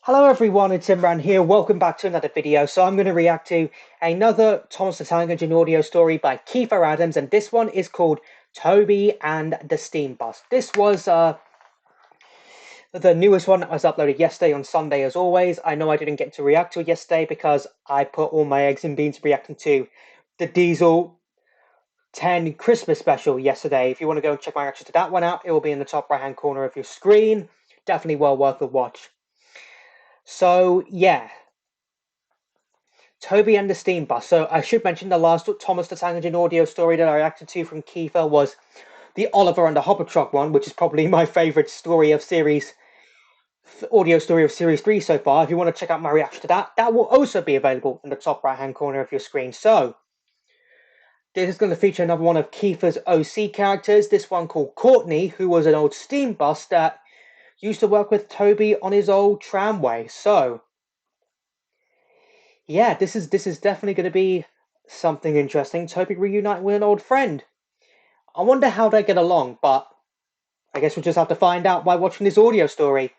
Hello everyone, it's Imran here. Welcome back to another video. So I'm going to react to another Thomas the Tank Engine audio story by Kiefer Adams, and this one is called Toby and the Steam Bus. This was the newest one that was uploaded yesterday on Sunday as always. I know I didn't get to react to it yesterday because I put all my eggs in beans reacting to the Diesel 10 Christmas special yesterday. If you want to go and check my reaction to that one out, it will be in the top right hand corner of your screen. Definitely well worth a watch. So yeah, Toby and the Steam Bus. So I should mention the last Thomas the Tank Engine audio story that I reacted to from Kiefer was the Oliver and the Hopper Truck one, which is probably my favourite story of audio story of series 3 so far. If you want to check out my reaction to that, that will also be available in the top right hand corner of your screen. So this is going to feature another one of Kiefer's OC characters, this one called Courtney, who was an old steam bus that used to work with Toby on his old tramway. So yeah, this is definitely going to be something interesting. Toby reuniting with an old friend. I wonder how they get along, but I guess we'll just have to find out by watching this audio story.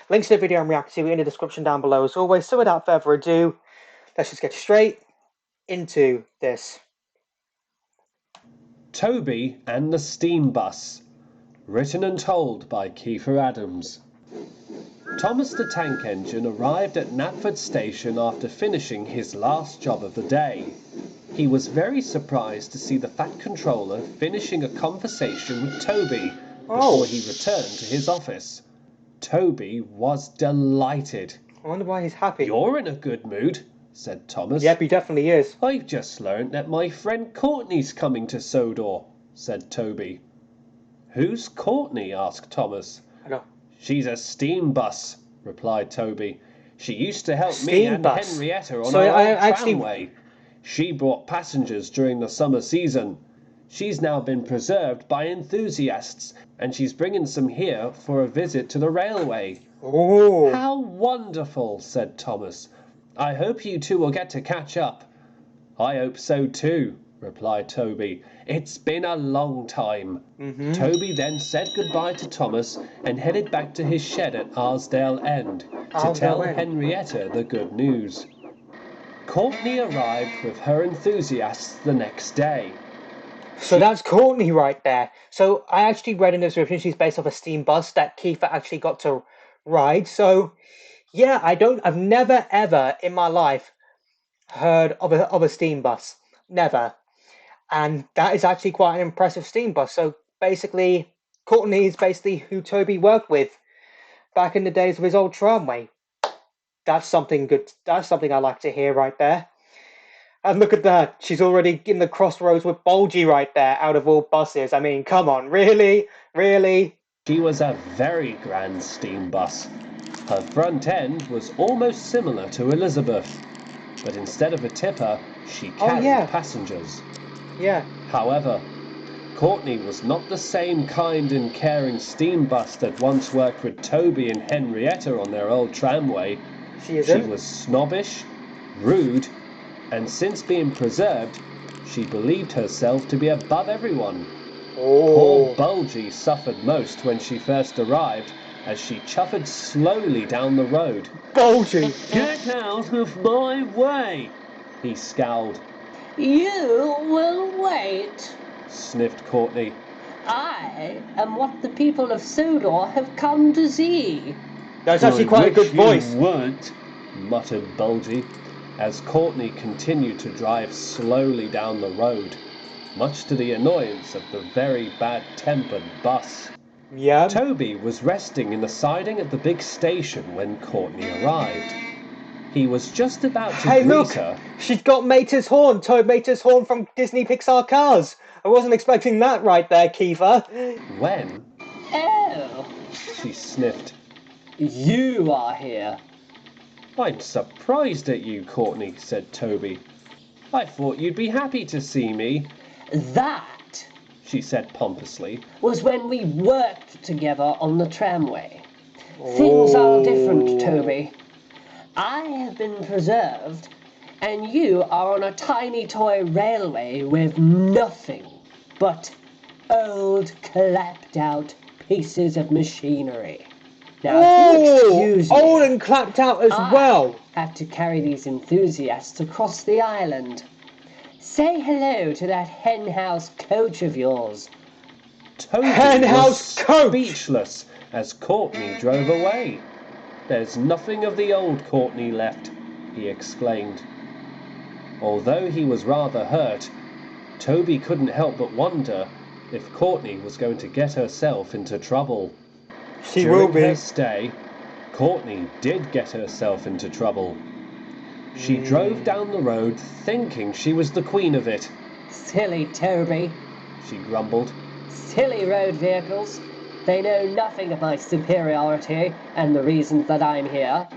Links to the video I'm reacting to in the description down below as always. So without further ado, let's just get straight into this. Toby and the Steam Bus. Written and told by Kiefer Adams. Thomas the Tank Engine arrived at Knapford Station after finishing his last job of the day. He was very surprised to see the Fat Controller finishing a conversation with Toby before he returned to his office. Toby was delighted. I wonder why he's happy. "You're in a good mood," said Thomas. Yep, he definitely is. "I've just learnt that my friend Courtney's coming to Sodor," said Toby. "Who's Courtney?" asked Thomas. I know. "She's a steam bus," replied Toby. "She used to help me and Henrietta on our old tramway. She brought passengers during the summer season. She's now been preserved by enthusiasts, and she's bringing some here for a visit to the railway." Oh, "How wonderful," said Thomas. "I hope you two will get to catch up." "I hope so too," replied Toby. "It's been a long time." Toby then said goodbye to Thomas and headed back to his shed at Arsdale End to tell Henrietta the good news. Courtney arrived with her enthusiasts the next day. So that's Courtney right there. So I actually read in the description she's based off a steam bus that Kiefer actually got to ride. So yeah, I've never ever in my life heard of a steam bus. Never. And that is actually quite an impressive steam bus. So basically, Courtney is basically who Toby worked with back in the days of his old tramway. That's something good. That's something I like to hear right there. And look at that. She's already in the crossroads with Bulgy right there, out of all buses. I mean, come on, really? Really? She was a very grand steam bus. Her front end was almost similar to Elizabeth, but instead of a tipper, she carried passengers. Yeah. However, Courtney was not the same kind and caring steam bus that once worked with Toby and Henrietta on their old tramway. She isn't? She was snobbish, rude, and since being preserved, she believed herself to be above everyone. Poor Bulgy suffered most when she first arrived, as she chuffed slowly down the road. Bulgy! "Get out of my way!" he scowled. "You will wait," sniffed Courtney. "I am what the people of Sodor have come to see." That's actually quite a good voice. "You weren't," muttered Bulgy, as Courtney continued to drive slowly down the road, much to the annoyance of the very bad-tempered bus. Yeah. Toby was resting in the siding at the big station when Courtney arrived. He was just about to greet her. She's got Mater's horn, Toad Mater's horn from Disney Pixar Cars. I wasn't expecting that right there, Kiefer. When? "Oh, She sniffed. you are here." "I'm surprised at you, Courtney," said Toby. "I thought you'd be happy to see me." "That," she said pompously, "was when we worked together on the tramway. Things are different, Toby. I have been preserved, and you are on a tiny toy railway with nothing but old, clapped-out pieces of machinery." Now, if you'll Oh, excuse old me, and clapped out as I well. have to carry these enthusiasts across the island. Say hello to that henhouse coach of yours. Toby was Henhouse coach. speechless as Courtney drove away. "There's nothing of the old Courtney left," he exclaimed. Although he was rather hurt, Toby couldn't help but wonder if Courtney was going to get herself into trouble. She will During be. her stay, Courtney did get herself into trouble. She drove down the road thinking she was the queen of it. Silly Toby. She grumbled. Silly road vehicles. They know nothing of my superiority and the reasons that I'm here.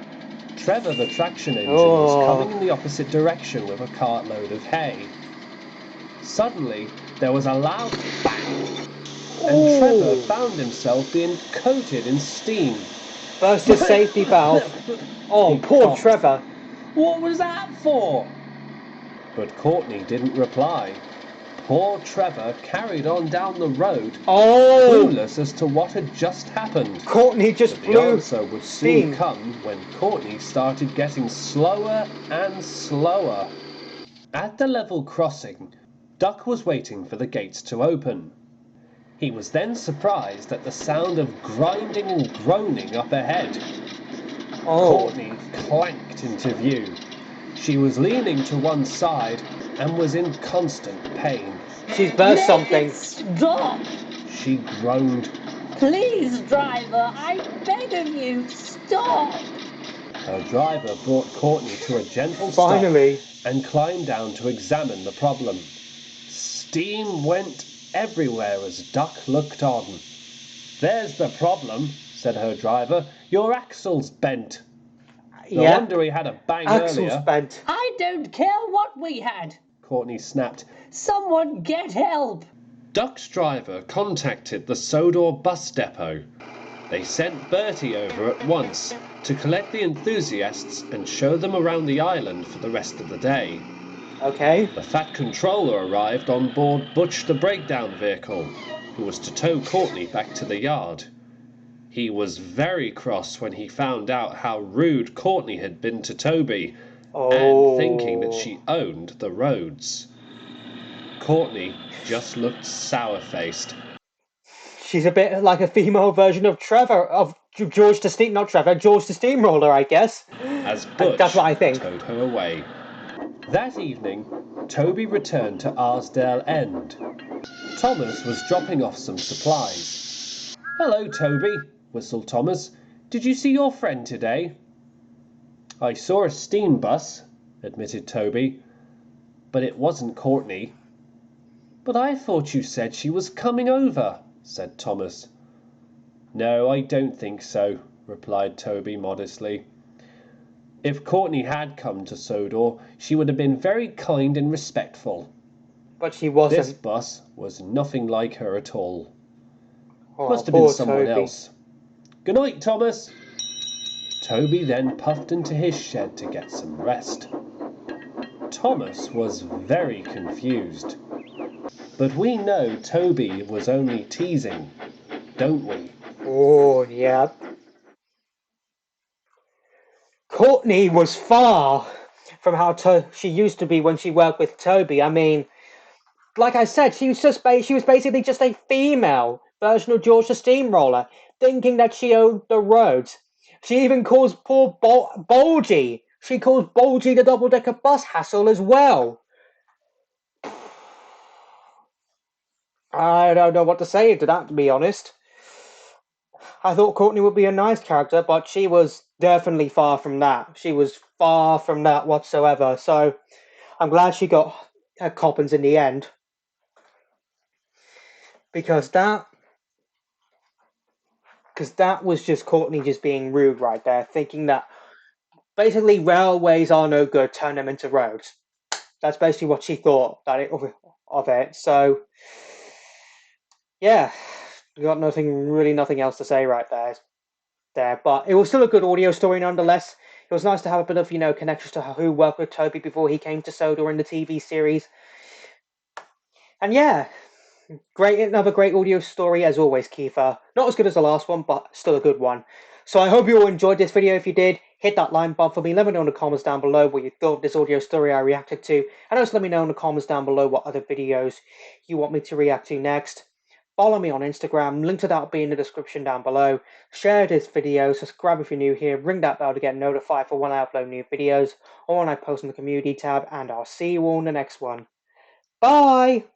Trevor the traction engine was coming in the opposite direction with a cartload of hay. Suddenly, there was a loud bang, and Trevor found himself being coated in steam. Burst his safety valve. Oh, He poor coughed. Trevor. "What was that for?" But Courtney didn't reply. Poor Trevor carried on down the road, clueless as to what had just happened. Courtney just But the blew answer would steam. soon come when Courtney started getting slower and slower. At the level crossing, Duck was waiting for the gates to open. He was then surprised at the sound of grinding and groaning up ahead. Courtney clanked into view. She was leaning to one side and was in constant pain. She's burst something. Make it stop! She groaned. Please, driver, I beg of you, stop! Her driver brought Courtney to a gentle stop Finally. and climbed down to examine the problem. Steam went everywhere as Duck looked on. "There's the problem," said her driver. "Your axle's bent." "No wonder he had a bang Axle's earlier," bent. I don't care what we had. Courtney snapped. Someone get help! Duck's driver contacted the Sodor bus depot. They sent Bertie over at once to collect the enthusiasts and show them around the island for the rest of the day. Okay. The Fat Controller arrived on board Butch the breakdown vehicle, who was to tow Courtney back to the yard. He was very cross when he found out how rude Courtney had been to Toby, and thinking that she owned the roads. Courtney just looked sour-faced. She's a bit like a female version of Trevor, of George the Steam, not Trevor, George the Steamroller, I guess. As Butch That's what I think. towed her away. That evening, Toby returned to Arsdale End. Thomas was dropping off some supplies. "Hello, Toby," whistled Thomas. "Did you see your friend today?" "I saw a steam bus," admitted Toby, "but it wasn't Courtney." "But I thought you said she was coming over," said Thomas. "No, I don't think so," replied Toby modestly. "If Courtney had come to Sodor, she would have been very kind and respectful. But she wasn't. This bus was nothing like her at all. Oh, Must have been poor someone Toby. else. Good night, Thomas." Toby then puffed into his shed to get some rest. Thomas was very confused. But we know Toby was only teasing, don't we? Oh, yeah. Courtney was far from how she used to be when she worked with Toby. I mean, like I said, she was basically just a female version of George the Steamroller, thinking that she owned the roads. She even calls poor Bulgy. She calls Bulgy the double-decker bus hassle as well. I don't know what to say to that, to be honest. I thought Courtney would be a nice character, but she was definitely far from that. She was far from that whatsoever. So I'm glad she got her coppins in the end. Because that was just Courtney just being rude right there, thinking that basically railways are no good, turn them into roads. That's basically what she thought of it. So yeah, got nothing else to say right there. But it was still a good audio story nonetheless. It was nice to have a bit of, connections to who worked with Toby before he came to Sodor in the TV series. And yeah, another great audio story as always, Kiefer. Not as good as the last one, but still a good one. So I hope you all enjoyed this video. If you did, hit that like button for me. Let me know in the comments down below what you thought of this audio story I reacted to. And also let me know in the comments down below what other videos you want me to react to next. Follow me on Instagram, link to that will be in the description down below. Share this video, subscribe if you're new here, ring that bell to get notified for when I upload new videos or when I post in the community tab, and I'll see you all in the next one. Bye!